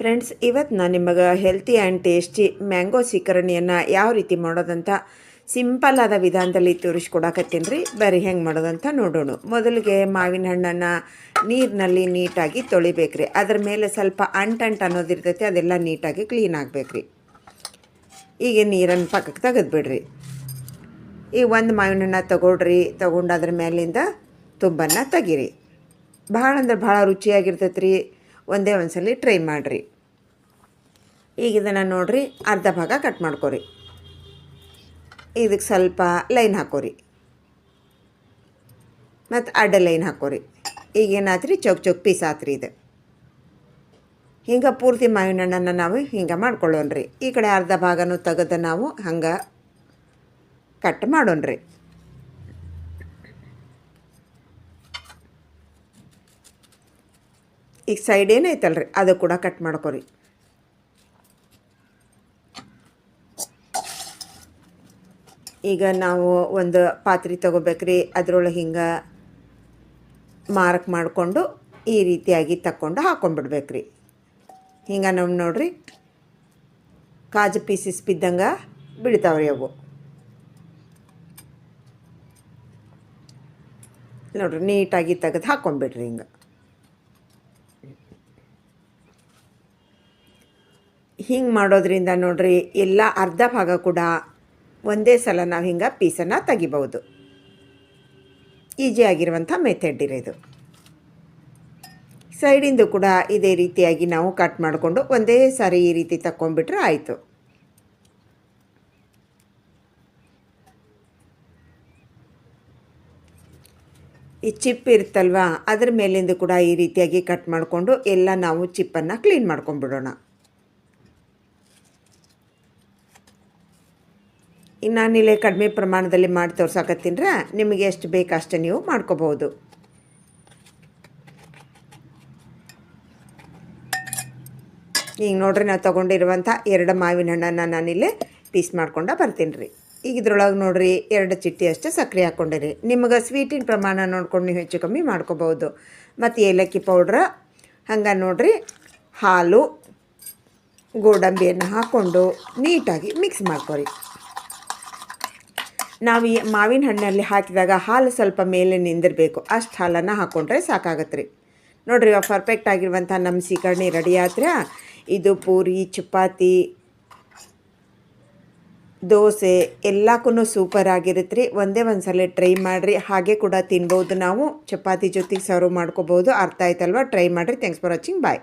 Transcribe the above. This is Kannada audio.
ಫ್ರೆಂಡ್ಸ್, ಇವತ್ತು ನಾನು ನಿಮಗೆ ಹೆಲ್ತಿ ಆ್ಯಂಡ್ ಟೇಸ್ಟಿ ಮ್ಯಾಂಗೋ ಸೀಕರಣಿಯನ್ನು ಯಾವ ರೀತಿ ಮಾಡೋದಂತ ಸಿಂಪಲ್ ಆದ ವಿಧಾನದಲ್ಲಿ ತೋರಿಸ್ಕೊಡಕತ್ತೀನಿ ರೀ. ಬರೀ ಹೆಂಗೆ ಮಾಡೋದಂತ ನೋಡೋಣ. ಮೊದಲಿಗೆ ಮಾವಿನ ಹಣ್ಣನ್ನು ನೀರಿನಲ್ಲಿ ನೀಟಾಗಿ ತೊಳಿಬೇಕು ರೀ. ಅದ್ರ ಮೇಲೆ ಸ್ವಲ್ಪ ಅಂಟಂಟು ಅನ್ನೋದಿರ್ತೈತಿ, ಅದೆಲ್ಲ ನೀಟಾಗಿ ಕ್ಲೀನ್ ಆಗಬೇಕು ರೀ. ಈಗ ನೀರನ್ನು ಪಕ್ಕಕ್ಕೆ ತೆಗೆದುಬಿಡ್ರಿ. ಈಗ ಒಂದು ಮಾವಿನ ಹಣ್ಣು ತೊಗೊಂಡು ಅದ್ರ ಮೇಲಿಂದ ತುಂಬನ್ನು ತೆಗೀರಿ. ಭಾಳ ಅಂದ್ರೆ ಭಾಳ ರುಚಿಯಾಗಿರ್ತೈತೆ ರೀ. ಒಂದೇ ಒಂದ್ಸಲ ಟ್ರೈ ಮಾಡಿರಿ. ಈಗ ಇದನ್ನು ನೋಡಿರಿ, ಅರ್ಧ ಭಾಗ ಕಟ್ ಮಾಡ್ಕೊರಿ. ಇದಕ್ಕೆ ಸ್ವಲ್ಪ ಲೈನ್ ಹಾಕೋರಿ ಮತ್ತು ಅಡ್ಡ ಲೈನ್ ಹಾಕೋರಿ. ಈಗೇನಾತ್ರಿ ಚೌಕ್ ಪೀಸ್ ಆತ್ರಿ. ಇದು ಹಿಂಗೆ ಪೂರ್ತಿ ಮಾವಿನ ಹಣ್ಣನ್ನು ನಾವು ಹಿಂಗೆ ಮಾಡ್ಕೊಳ್ಳೋಣ್ರಿ. ಈ ಕಡೆ ಅರ್ಧ ಭಾಗನೂ ತೆಗೆದು ನಾವು ಹಂಗೆ ಕಟ್ ಮಾಡೋಣ್ರಿ. ಈಗ ಸೈಡ್ ಏನೈತಲ್ರಿ ಅದು ಕೂಡ ಕಟ್ ಮಾಡ್ಕೊರಿ. ಈಗ ನಾವು ಒಂದು ಪಾತ್ರೆ ತೊಗೋಬೇಕ್ರಿ. ಅದರೊಳಗೆ ಹಿಂಗೆ ಮಾರ್ಕ್ ಮಾಡಿಕೊಂಡು ಈ ರೀತಿಯಾಗಿ ತಕ್ಕೊಂಡು ಹಾಕ್ಕೊಂಡ್ಬಿಡ್ಬೇಕ್ರಿ. ಹಿಂಗೆ ನಾವು ನೋಡ್ರಿ ಕಾಜು ಪೀಸಸ್ ಬಿದ್ದಂಗೆ ಬಿಡ್ತಾವ್ರಿ ಅವು. ನೋಡ್ರಿ ನೀಟಾಗಿ ತೆಗೆದು ಹಾಕ್ಕೊಂಡ್ಬಿಡ್ರಿ. ಹಿಂಗೆ ಮಾಡೋದ್ರಿಂದ ನೋಡ್ರಿ ಎಲ್ಲ ಅರ್ಧ ಭಾಗ ಕೂಡ ಒಂದೇ ಸಲ ನಾವು ಹಿಂಗೆ ಪೀಸನ್ನು ತೆಗಿಬೋದು. ಈಜಿ ಆಗಿರುವಂಥ ಮೆಥಡ್ ಇರೋದು. ಸೈಡಿಂದು ಕೂಡ ಇದೇ ರೀತಿಯಾಗಿ ನಾವು ಕಟ್ ಮಾಡಿಕೊಂಡು ಒಂದೇ ಸಾರಿ ಈ ರೀತಿ ತಕ್ಕೊಂಡ್ಬಿಟ್ರೆ ಆಯಿತು. ಈ ಚಿಪ್ ಇರುತ್ತಲ್ವ, ಅದ್ರ ಮೇಲಿಂದ ಕೂಡ ಈ ರೀತಿಯಾಗಿ ಕಟ್ ಮಾಡಿಕೊಂಡು ಎಲ್ಲ ನಾವು ಚಿಪ್ಪನ್ನು ಕ್ಲೀನ್ ಮಾಡ್ಕೊಂಡ್ಬಿಡೋಣ. ಇನ್ನು ನಾನಿಲ್ಲೇ ಕಡಿಮೆ ಪ್ರಮಾಣದಲ್ಲಿ ಮಾಡಿ ತೋರ್ಸಾಕತ್ತೀನ್ರ. ನಿಮಗೆ ಎಷ್ಟು ಬೇಕು ಅಷ್ಟು ನೀವು ಮಾಡ್ಕೋಬೋದು. ಈಗ ನೋಡ್ರಿ, ನಾವು ತೊಗೊಂಡಿರುವಂಥ 2 ಮಾವಿನ ಹಣ್ಣನ್ನು ನಾನಿಲ್ಲೇ ಪೀಸ್ ಮಾಡ್ಕೊಂಡು ಬರ್ತೀನಿ ರೀ. ಈಗ ಇದ್ರೊಳಗೆ ನೋಡಿರಿ 2 ಚಿಟ್ಟಿ ಅಷ್ಟು ಸಕ್ಕರೆ ಹಾಕ್ಕೊಂಡಿರಿ. ನಿಮಗೆ ಸ್ವೀಟಿನ ಪ್ರಮಾಣ ನೋಡ್ಕೊಂಡು ನೀವು ಹೆಚ್ಚು ಕಮ್ಮಿ ಮಾಡ್ಕೋಬೋದು. ಮತ್ತು ಏಲಕ್ಕಿ ಪೌಡ್ರ, ಹಂಗೆ ನೋಡಿರಿ ಹಾಲು, ಗೋಡಂಬಿಯನ್ನು ಹಾಕ್ಕೊಂಡು ನೀಟಾಗಿ ಮಿಕ್ಸ್ ಮಾಡ್ಕೊರಿ. ನಾವು ಈ ಮಾವಿನ ಹಣ್ಣಲ್ಲಿ ಹಾಕಿದಾಗ ಹಾಲು ಸ್ವಲ್ಪ ಮೇಲೆ ನಿಂದಿರಬೇಕು, ಅಷ್ಟು ಹಾಲನ್ನು ಹಾಕ್ಕೊಂಡ್ರೆ ಸಾಕಾಗತ್ತೆ ರೀ. ನೋಡಿರಿ, ಪರ್ಫೆಕ್ಟ್ ಆಗಿರುವಂಥ ನಮ್ಮ ಸೀಕರಣೆ ರೆಡಿ ಆದ್ರೆ ಇದು ಪೂರಿ, ಚಪಾತಿ, ದೋಸೆ ಎಲ್ಲಕ್ಕೂ ಸೂಪರ್ ಆಗಿರುತ್ತೆ ರೀ. ಒಂದೇ ಸಲ ಟ್ರೈ ಮಾಡಿರಿ. ಹಾಗೆ ಕೂಡ ತಿನ್ಬೋದು. ನಾವು ಚಪಾತಿ ಜೊತೆಗೆ ಸರ್ವ್ ಮಾಡ್ಕೋಬೋದು. ಅರ್ಥ ಆಯ್ತಲ್ವ? ಟ್ರೈ ಮಾಡಿರಿ. Thanks for watching. ಬಾಯ್.